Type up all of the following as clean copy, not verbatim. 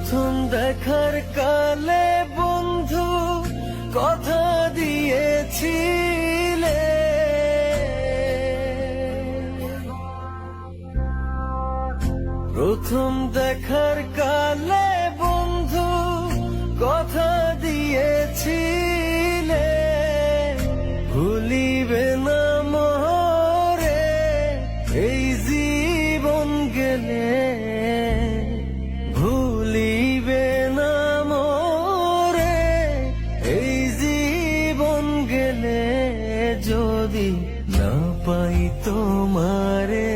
প্রথম দেখার কালে বন্ধু কথা দিয়েছিলে, প্রথম দেখার কালে বন্ধু কথা দিয়েছিলে, ভুলিবে না মোরে এই জীবন গেলে, ভুলিবে না মোরে এই জীবন গেলে, যদি না পাই তোমারে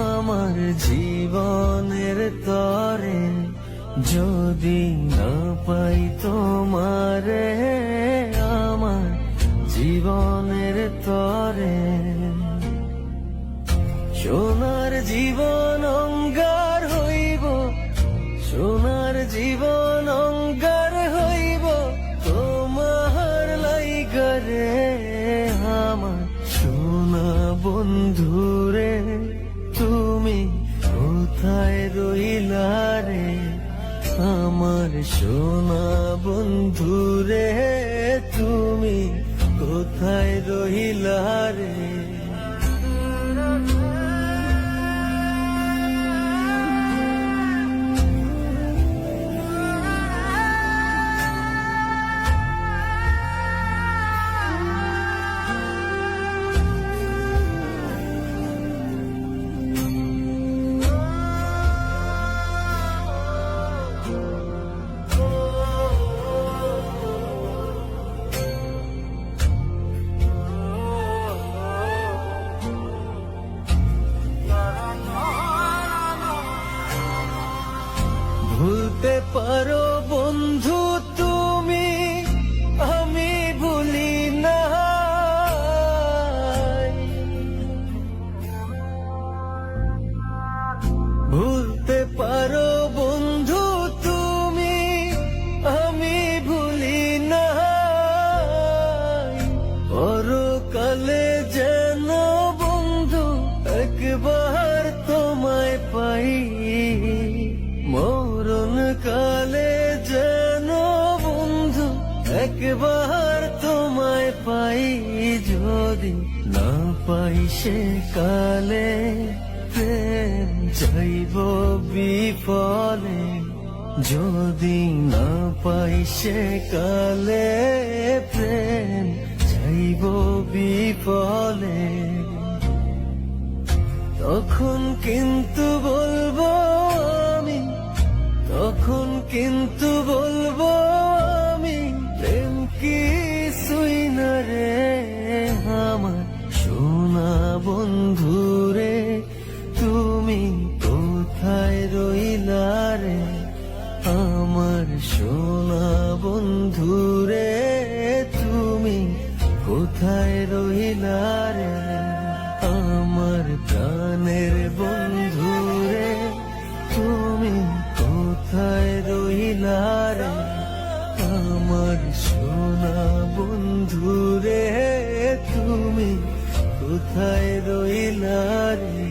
আমার জীবনের তরে, যদি না পাই তোমারে আমার জীবনের তরে। সোনার জীবন অঙ্গার হইব, সোনার জীবন অঙ্গার হইব তোমার লাইগারে, আমার সোনা বন্ধুরে তুমি কোথায় রইলা রে, আমার সোনা বন্ধুরে তুমি কোথায় রইলা রে। ভুলতে পারো বন্ধু তুমি, আমি ভুলি না, ভুলতে পারো বন্ধু তুমি, আমি ভুলি না, পরকালে যেন বন্ধু একবার তোমায় পাই, মরণ কালে যেন বন্ধু একবার তোমায় পাই, যদি না পাই সে কালে প্রেম যাইব বিফলে, যদি না পাই সে কালে প্রেম যাইব বিফলে, তখন কিন্তু বলবো আমি, তখন কিন্তু বলবো আমি প্রেম কিছুই না রে, আমার সোনা বন্ধুরে তুমি কোথায় রইলা রে, আমার সোনা বন্ধুরে তুমি কোথায় রইলা রে, আমার প্রাণের বন্ধুরে তুমি কোথায় রইলা রে, আমার সোনা বন্ধুরে তুমি কোথায় রইলা রে।